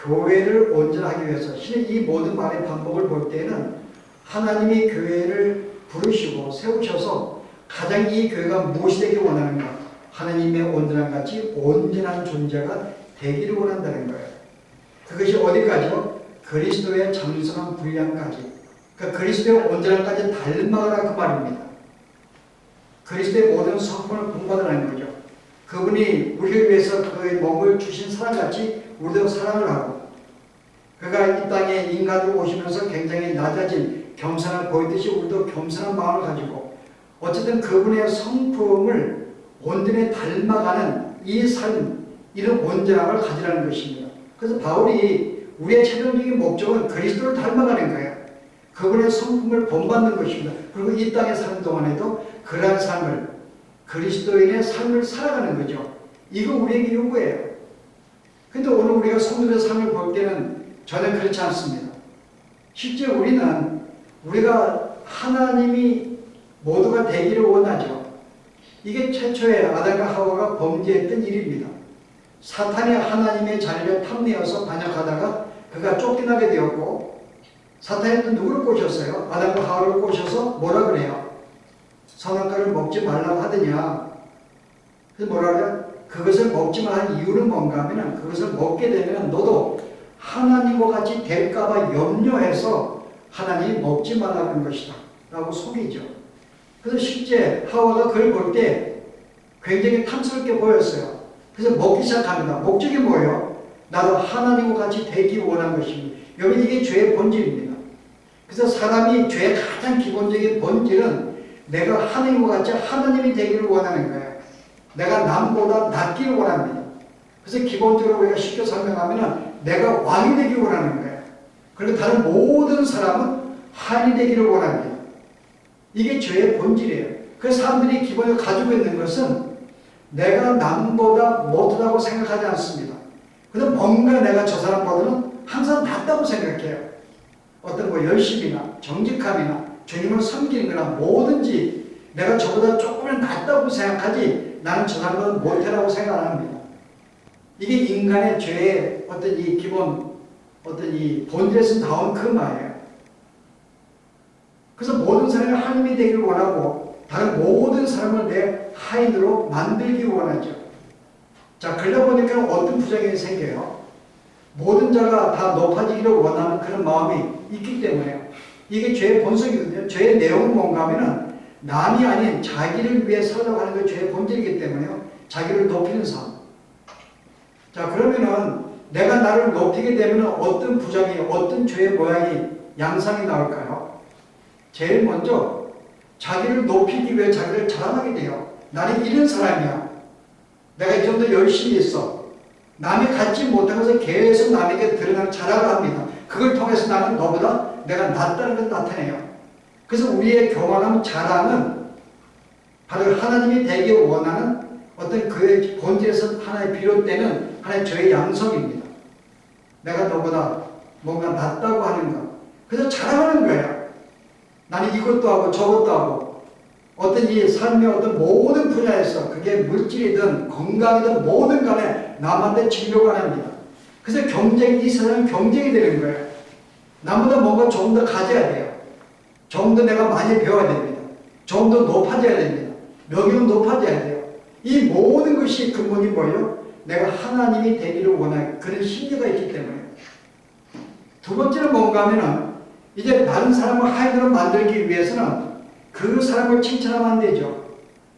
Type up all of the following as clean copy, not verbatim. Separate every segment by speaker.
Speaker 1: 교회를 온전하기 위해서 신의 이 모든 말의 반복을 볼 때는 하나님이 교회를 부르시고 세우셔서 가장 이 교회가 무엇이 되길 원하는가? 하나님의 온전한 같이 온전한 존재가 되기를 원한다는 거예요. 그것이 어디까지요? 그리스도의 장성한 분량까지. 그러니까 그리스도의 온전함까지 닮아가라 그 말입니다. 그리스도의 모든 성품을 본받으라는 거죠. 그분이 우리를 위해서 그의 몸을 주신 사랑같이 우리도 사랑을 하고, 그가 이 땅에 인간으로 오시면서 굉장히 낮아진 겸손을 보이듯이 우리도 겸손한 마음을 가지고 어쨌든 그분의 성품을 온전히 닮아가는 이 삶, 이런 온전함을 가지라는 것입니다. 그래서 바울이 우리의 최종적인 목적은 그리스도를 닮아가는 거예요. 그분의 성품을 본받는 것입니다. 그리고 이 땅에 사는 동안에도 그러한 삶을, 그리스도인의 삶을 살아가는 거죠. 이거 우리에게 요구해요. 근데 오늘 우리가 성도의 삶을 볼 때는 전혀 그렇지 않습니다. 실제 우리가 하나님이 모두가 되기를 원하죠. 이게 최초에 아담과 하와가 범죄했던 일입니다. 사탄이 하나님의 자리를 탐내어서 반역하다가 그가 쫓겨나게 되었고, 사탄이 또 누구를 꼬셨어요? 아담과 하와를 꼬셔서 뭐라 그래요? 선악과를 먹지 말라고 하더냐. 그래서 뭐라 그래요? 그것을 먹지 말라는 이유는 뭔가 하면 그것을 먹게 되면 너도 하나님과 같이 될까봐 염려해서 하나님이 먹지 말라는 것이다 라고 속이죠. 그래서 실제 하와가 그걸 볼 때 굉장히 탐스럽게 보였어요. 그래서 먹기 시작합니다. 목적이 뭐예요? 나도 하나님과 같이 되기 원한 것입니다. 여러분, 이게 죄의 본질입니다. 그래서 사람이 죄의 가장 기본적인 본질은 내가 하나님과 같이 하나님이 되기를 원하는 거예요. 내가 남보다 낫기를 원합니다. 그래서 기본적으로 우리가 쉽게 설명하면 내가 왕이 되기를 원하는 거예요. 그리고 다른 모든 사람은 하인이 되기를 원합니다. 이게 죄의 본질이에요. 그래서 사람들이 기본적으로 가지고 있는 것은 내가 남보다 못하다고 생각하지 않습니다. 그래서 뭔가 내가 저 사람보다는 항상 낫다고 생각해요. 어떤 열심이나 정직함이나 주님을 섬기는 거나 뭐든지 내가 저보다 조금은 낫다고 생각하지 나는 저 사람보다 못해라고 생각 안 합니다. 이게 인간의 죄의 어떤 이 기본 어떤 이 본질에서 나온 그 말이에요. 그래서 모든 사람이 하나님이 되기를 원하고 다른 모든 사람을 내 하인으로 만들기 원하죠. 자, 그러다 보니까 어떤 부작용이 생겨요? 모든 자가 다 높아지기를 원하는 그런 마음이 있기 때문에 이게 죄의 본성이거든요. 죄의 내용은 뭔가 하면은 남이 아닌 자기를 위해 살아가고 하는 게 죄의 본질이기 때문에요. 자기를 높이는 삶. 자, 그러면은 내가 나를 높이게 되면 어떤 부작용이, 어떤 죄의 모양이, 양상이 나올까요? 제일 먼저 자기를 높이기 위해 자기를 자랑하게 돼요. 나는 이런 사람이야. 내가 좀 더 열심히 했어. 남이 갖지 못한 것을 계속 남에게 드러나는 자랑을 합니다. 그걸 통해서 나는 너보다 내가 낫다는 걸 나타내요. 그래서 우리의 교만함, 자랑은 바로 하나님이 되기 원하는 어떤 그의 본질에서 하나의 비롯되는 하나의 죄의 양성입니다. 내가 너보다 뭔가 낫다고 하는 것. 그래서 자랑하는 거예요. 나는 이것도 하고 저것도 하고 어떤 이 삶의 어떤 모든 분야에서 그게 물질이든 건강이든 뭐든 간에 남한테 지려고 합니다. 그래서 경쟁이, 이 세상은 경쟁이 되는 거예요. 나보다 뭔가 조금 더 가져야 돼요. 조금 더 내가 많이 배워야 됩니다. 조금 더 높아져야 됩니다. 명예는 높아져야 돼요. 이 모든 것이 근본이 뭐예요? 내가 하나님이 되기를 원하는 그런 심리가 있기 때문에. 두 번째는 뭔가 하면은 이제 다른 사람을 하인으로 만들기 위해서는 그 사람을 칭찬하면 안 되죠.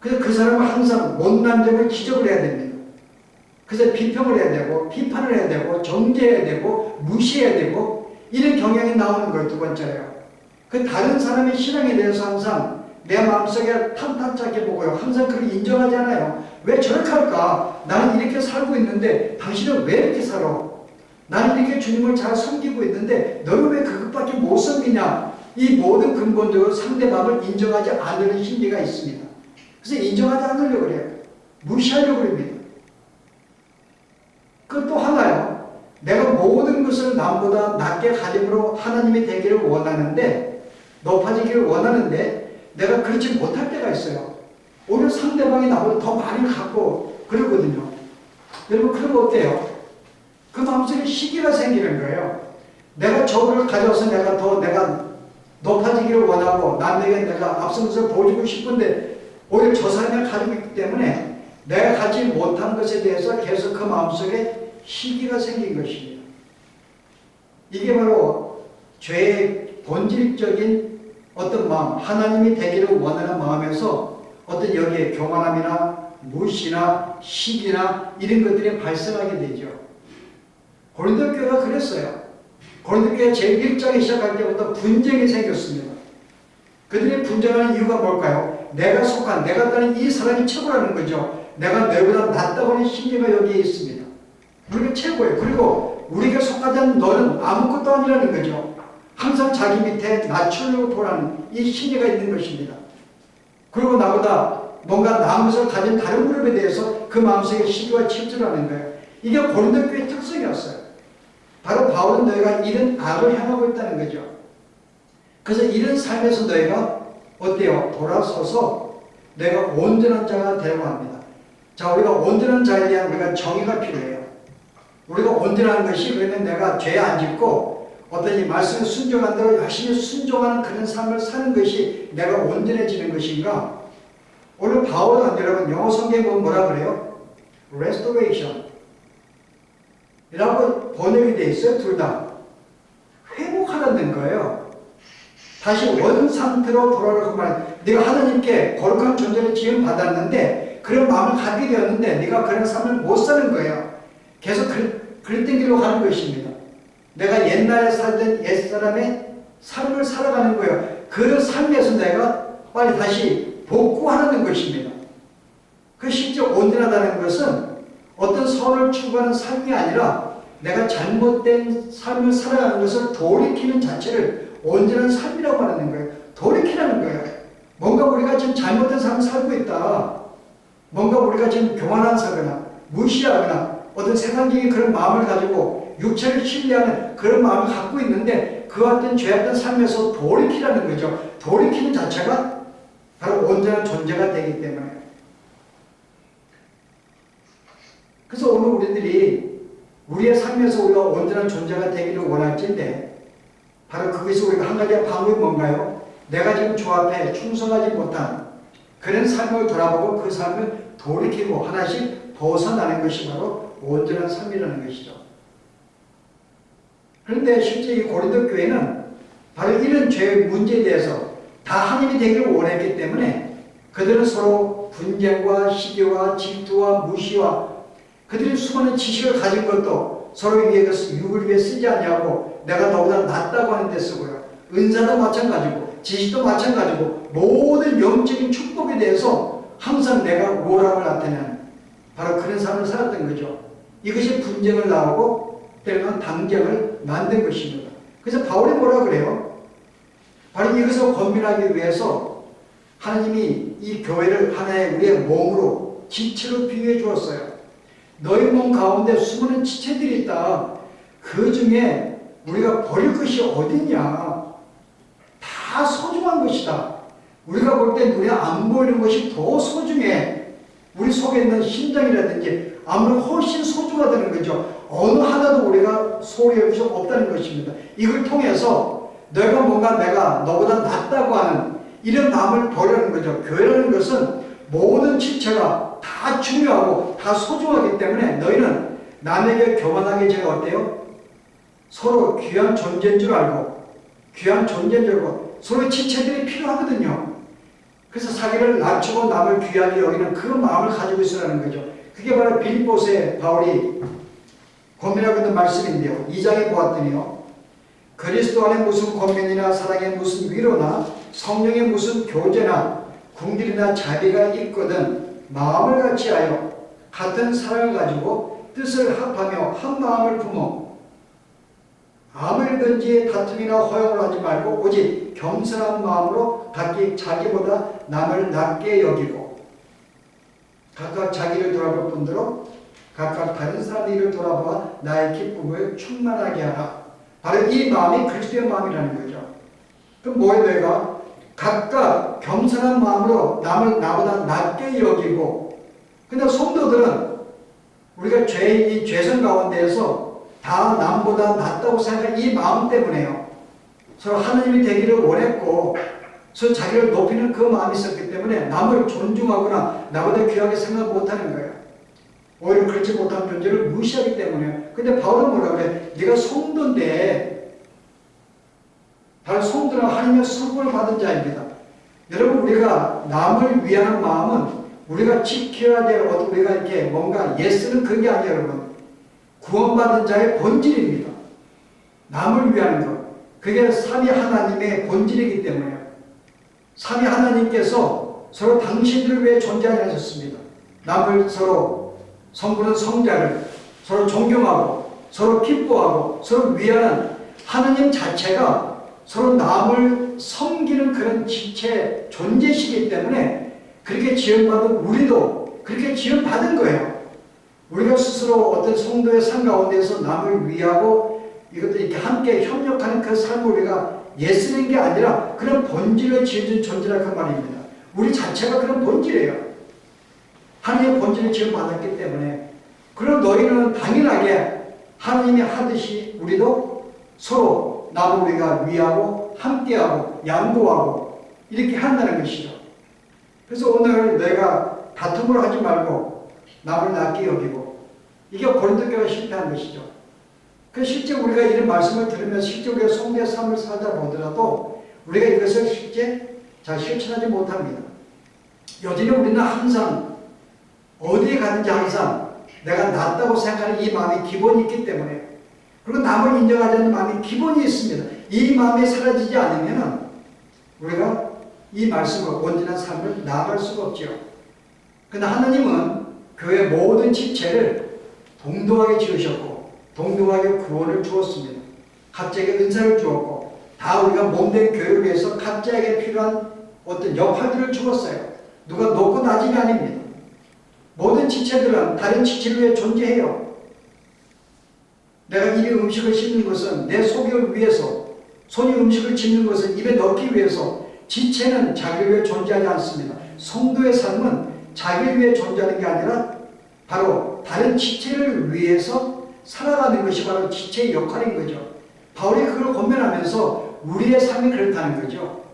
Speaker 1: 그래서 그 사람을 항상 못난 점을 지적을 해야 됩니다. 그래서 비평을 해야 되고 비판을 해야 되고 정죄해야 되고 무시해야 되고 이런 경향이 나오는 거예요. 두 번째예요. 그 다른 사람의 신앙에 대해서 항상 내 마음속에 탐탁하게 보고요. 항상 그걸 인정하지 않아요. 왜 저렇게 할까? 나는 이렇게 살고 있는데 당신은 왜 이렇게 살아? 나는 이렇게 주님을 잘 섬기고 있는데 너는 왜 그것밖에 못 섬기냐? 이 모든 근본적으로 상대방을 인정하지 않으려는 심리가 있습니다. 그래서 인정하지 않으려고 그래요. 무시하려고 합니다. 그것도 하나요. 내가 모든 것을 남보다 낮게 가짐으로 하나님이 되기를 원하는데 높아지기를 원하는데 내가 그렇지 못할 때가 있어요. 오히려 상대방이 나보다 더 많이 갖고 그러거든요. 여러분 그러면 어때요? 그 마음속에 시기가 생기는 거예요. 내가 저거를 가져와서 내가 높아지기를 원하고 남에게 내가 앞서서 보여주고 싶은데 오히려 저 사람이 가지고 있기 때문에 내가 가지 못한 것에 대해서 계속 그 마음속에 시기가 생긴 것입니다. 이게 바로 죄의 본질적인 어떤 마음, 하나님이 되기를 원하는 마음에서 어떤 여기에 교만함이나 무시나 시기나 이런 것들이 발생하게 되죠. 고린도 교회가 그랬어요. 고린도 교회가 제1장에 시작할 때부터 분쟁이 생겼습니다. 그들이 분쟁하는 이유가 뭘까요? 내가 따른 이 사람이 최고라는 거죠. 내가 너보다 낫다고 하는 심리가 여기에 있습니다. 우리가 최고예요. 그리고 우리가 속하지 않는 너는 아무것도 아니라는 거죠. 항상 자기 밑에 낮추려고 보라는 이 심리가 있는 것입니다. 그리고 나보다 뭔가 남은 것을 가진 다른 그룹에 대해서 그 마음속에 시기와 질투하는 거예요. 이게 고린도 교회의 특성이었어요. 바로 바울은 너희가 이런 악을 행하고 있다는 거죠. 그래서 이런 삶에서 너희가 어때요? 돌아서서 내가 온전한 자가 되려고 합니다. 자, 우리가 온전한 자에 대한 우리가 정의가 필요해요. 우리가 온전한 것이 그러면 내가 죄 안 짓고 어떤 이 말씀에 순종한 대로 열심히 순종하는 그런 삶을 사는 것이 내가 온전해지는 것인가? 오늘 바울은 여러분 영어 성경에 보면 뭐라 그래요? restoration 이라고 번역이 되어 있어요. 둘 다. 회복하라는 거예요. 다시 원 상태로 돌아가라고 말해요. 네가 하나님께 거룩한 존재를 지음받았는데 그런 마음을 갖게 되었는데 네가 그런 삶을 못 사는 거예요. 계속 그랬던 길로 가는 것입니다. 내가 옛날에 살던 옛사람의 삶을 살아가는 거예요. 그 삶에서 내가 빨리 다시 복구하는 것입니다. 그 실제 온전하다는 것은 어떤 선을 추구하는 삶이 아니라 내가 잘못된 삶을 살아가는 것을 돌이키는 자체를 온전한 삶이라고 하는 거예요. 돌이키라는 거예요. 뭔가 우리가 지금 잘못된 삶을 살고 있다. 뭔가 우리가 지금 교만한 사거나 무시하거나 어떤 세상적인 그런 마음을 가지고 육체를 신뢰하는 그런 마음을 갖고 있는데 그와 같은 죄악된 삶에서 돌이키라는 거죠. 돌이키는 자체가 바로 온전한 존재가 되기 때문에. 그래서 오늘 우리들이 우리의 삶에서 우리가 온전한 존재가 되기를 원할진데 바로 거기서 우리가 한 가지 방법이 뭔가요? 내가 지금 주 앞에 충성하지 못한 그런 삶을 돌아보고 그 삶을 돌이키고 하나씩 벗어나는 것이 바로 온전한 삶이라는 것이죠. 그런데 실제 이 고린도 교회는 바로 이런 죄의 문제에 대해서 다 하나님이 되기를 원했기 때문에 그들은 서로 분쟁과 시기와 질투와 무시와 그들이 수많은 지식을 가진 것도 서로 위해 유익을 위해 쓰지 않냐고 내가 너보다 낫다고 하는 데 쓰고요. 은사도 마찬가지고 지식도 마찬가지고 모든 영적인 축복에 대해서 항상 내가 우월함을 나타내는 바로 그런 삶을 살았던 거죠. 이것이 분쟁을 낳고 때로는 당쟁을 만든 것입니다. 그래서 바울이 뭐라 그래요? 바로 이것을 권면하기 위해서 하나님이 이 교회를 하나의 우리의 몸으로 지체로 비유해 주었어요. 너희 몸 가운데 수많은 지체들이 있다. 그 중에 우리가 버릴 것이 어딨냐. 다 소중한 것이다. 우리가 볼 때 눈에 안 보이는 것이 더 소중해. 우리 속에 있는 심장이라든지 아무런 훨씬 소중하다는 거죠. 어느 하나도 우리가 소홀히 여길 수 없다는 것입니다. 이걸 통해서 내가 뭔가 내가 너보다 낫다고 하는 이런 마음을 버리는 거죠. 교회라는 것은 모든 지체가 다 중요하고 다 소중하기 때문에 너희는 남에게 교만하게 제가 어때요? 서로 귀한 존재인 줄 알고 귀한 존재인 줄 알고 서로 지체들이 필요하거든요. 그래서 자기를 낮추고 남을 귀하게 여기는 그 마음을 가지고 있으라는 거죠. 그게 바로 빌립보서에 바울이 권면하고 있는 말씀인데요. 2장에 보았더니요. 그리스도 안에 무슨 권면이나 사랑에 무슨 위로나 성령의 무슨 교제나 궁질이나 자비가 있거든 마음을 같이하여 같은 사랑을 가지고 뜻을 합하며 한 마음을 품어 아무리든지 다툼이나 허용을 하지 말고 오직 겸손한 마음으로 각기 자기보다 남을 낮게 여기고 각각 자기를 돌아볼 뿐더러 각각 다른 사람 일을 돌아보아 나의 기쁨을 충만하게 하라. 바로 이 마음이 그리스도의 마음이라는 거죠. 그럼 뭐예요? 내가 각각 겸손한 마음으로 남을 나보다 낮게 여기고 근데 성도들은 우리가 이 죄성 가운데에서 다 남보다 낫다고 생각한 이 마음 때문에요. 서로 하나님이 되기를 원했고 서로 자기를 높이는 그 마음이 있었기 때문에 남을 존중하거나 나보다 귀하게 생각 못하는 거예요. 오히려 그렇지 못한 존재를 무시하기 때문에. 근데 바울은 뭐라 그래? 네가 성도인데, 바로 성도는 하나님의 선물을 받은 자입니다. 여러분, 우리가 남을 위하는 마음은 우리가 지켜야 될 어떤 우리가 이렇게 뭔가 예쓰는 그게 아니에요, 여러분. 구원받은 자의 본질입니다. 남을 위하는 것. 그게 삼위 하나님의 본질이기 때문에 삼위 하나님께서 서로 당신들을 위해 존재하게 하셨습니다. 남을 서로 성부는 성자를 서로 존경하고 서로 기뻐하고 서로 위하는 하나님 자체가 서로 남을 섬기는 그런 지체 존재시기 때문에 그렇게 지음받은 우리도 그렇게 지음받은 거예요. 우리가 스스로 어떤 성도의 삶 가운데서 남을 위하고 이것도 이렇게 함께 협력하는 그 삶을 우리가 예쓰는 게 아니라 그런 본질을 지어준 존재라 그 말입니다. 우리 자체가 그런 본질이에요. 하나님의 본질을 지음받았기 때문에. 그럼 너희는 당연하게 하나님이 하듯이 우리도 서로 남을 우리가 위하고 함께하고 양보하고 이렇게 한다는 것이죠. 그래서 오늘 내가 다툼을 하지 말고 남을 낮게 여기고 이게 고린도 교회가 실패한 것이죠. 그 실제 우리가 이런 말씀을 들으면 실제 우리가 성도의 삶을 살다 보더라도 우리가 이것을 실제 잘 실천하지 못합니다. 여전히 우리는 항상 어디에 가든지 항상 내가 낫다고 생각하는 이 마음이 기본이 있기 때문에 그리고 남을 인정하지 않는 마음이 기본이 있습니다. 이 마음이 사라지지 않으면 우리가 이 말씀을 온전한 삶을 나아갈 수가 없죠. 그러나 하나님은 교회 모든 지체를 동등하게 지으셨고 동등하게 구원을 주었습니다. 각자에게 은사를 주었고 다 우리가 몸된 교회를 위해서 각자에게 필요한 어떤 역할들을 주었어요. 누가 높고 낮음이 아닙니다. 모든 지체들은 다른 지체를 위해 존재해요. 내가 입에 음식을 씹는 것은 내 속을 위해서, 손이 음식을 짚는 것은 입에 넣기 위해서. 지체는 자기를 위해 존재하지 않습니다. 성도의 삶은 자기를 위해 존재하는 게 아니라 바로 다른 지체를 위해서 살아가는 것이 바로 지체의 역할인 거죠. 바울이 그걸 권면하면서 우리의 삶이 그렇다는 거죠.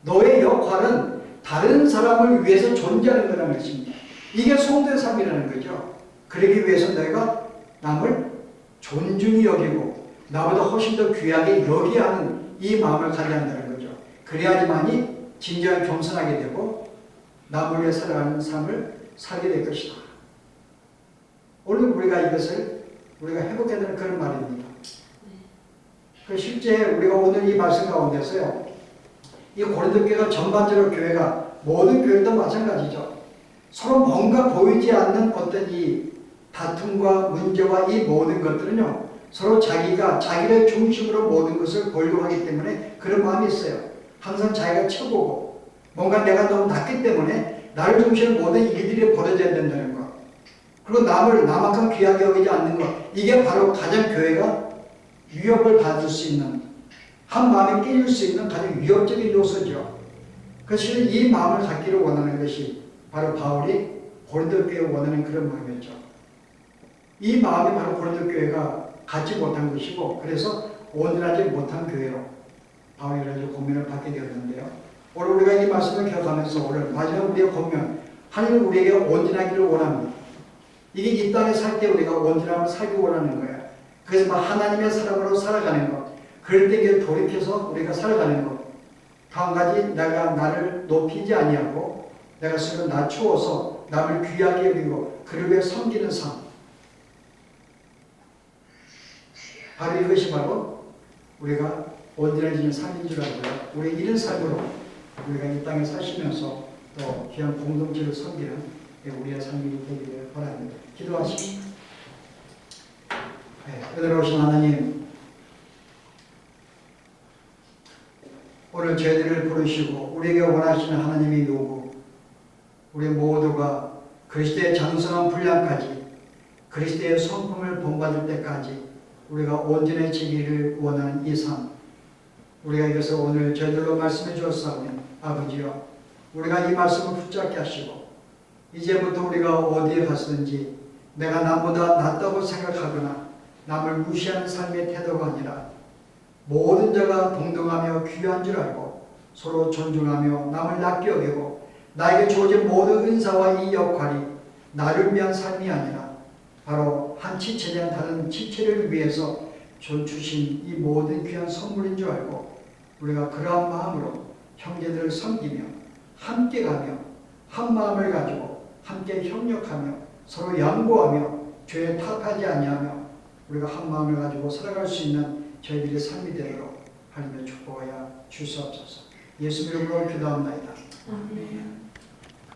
Speaker 1: 너의 역할은 다른 사람을 위해서 존재하는 거라는 것입니다. 이게 성도의 삶이라는 거죠. 그러기 위해서 내가 남을 존중히 여기고 나보다 훨씬 더 귀하게 여기야 하는 이 마음을 가져야 한다는 거죠. 그래야지만이 진정한 겸손하게 되고 남을 위해 살아가는 삶을 살게 될 것이다. 오늘 우리가 이것을 우리가 회복해야 되는 그런 말입니다. 실제 우리가 오늘 이 말씀 가운데서요, 이 고린도 교회가 전반적으로 교회가 모든 교회도 마찬가지죠. 서로 뭔가 보이지 않는 어떤 이 다툼과 문제와 이 모든 것들은요, 서로 자기가 자기를 중심으로 모든 것을 보려고 하기 때문에 그런 마음이 있어요. 항상 자기가 최고고 뭔가 내가 너무 낮기 때문에 나를 중심으로 모든 일들이 벌어져야 된다는 것. 그리고 남을 나만큼 귀하게 여기지 않는 것. 이게 바로 가장 교회가 위협을 받을 수 있는, 한 마음에 깨질 수 있는 가장 위협적인 요소죠. 그래서 이 마음을 갖기를 원하는 것이 바로 바울이 고린도 교회에 원하는 그런 마음이었죠. 이 마음이 바로 고린도 교회가 갖지 못한 것이고 그래서 온전하지 못한 교회로 바울이 고민을 받게 되었는데요. 오늘 우리가 이 말씀을 기억하면서 오늘 마지막 우리의 고민, 하나님은 우리에게 온전하기를 원합니다. 이게 이 땅에 살 때 우리가 온전함을 살기 원하는 거예요. 그래서 하나님의 사람으로 살아가는 것, 그럴 때 돌이켜서 우리가 살아가는 것. 한 가지, 내가 나를 높이지 아니하고 내가 스스로 낮추어서 남을 귀하게 여기고 그를 위해 섬기는 삶. 바로 이것이 바로 우리가 온전해지는 삶인 줄 알고요. 우리 이런 삶으로 우리가 이 땅에 사시면서 또 귀한 공동체를 섬기는 우리의 삶이 되기를 바랍니다. 기도하시죠. 은혜로우신 하나님, 오늘 저희들을 부르시고 우리에게 원하시는 하나님의 요구, 우리 모두가 그리스도의 장성한 분량까지 그리스도의 성품을 본받을 때까지 우리가 온전해지기를 원하는 이 삶, 우리가 이것을 오늘 저희들로 말씀해 주었사오니 아버지여, 우리가 이 말씀을 붙잡게 하시고 이제부터 우리가 어디에 갔든지 내가 남보다 낫다고 생각하거나 남을 무시하는 삶의 태도가 아니라 모든 자가 동등하며 귀한 줄 알고 서로 존중하며 남을 낮게 여기고 나에게 주어진 모든 은사와 이 역할이 나를 위한 삶이 아니라 바로 한 지체에 대한 다른 지체를 위해서 주신 이 모든 귀한 선물인 줄 알고 우리가 그러한 마음으로 형제들을 섬기며 함께 가며 한 마음을 가지고 함께 협력하며 서로 양보하며 죄에 탓하지 아니하며 우리가 한 마음을 가지고 살아갈 수 있는 저희들의 삶이 되도록 하나님의 축복하여 주시옵소서. 예수 이름으로 기도합니다.
Speaker 2: 아멘.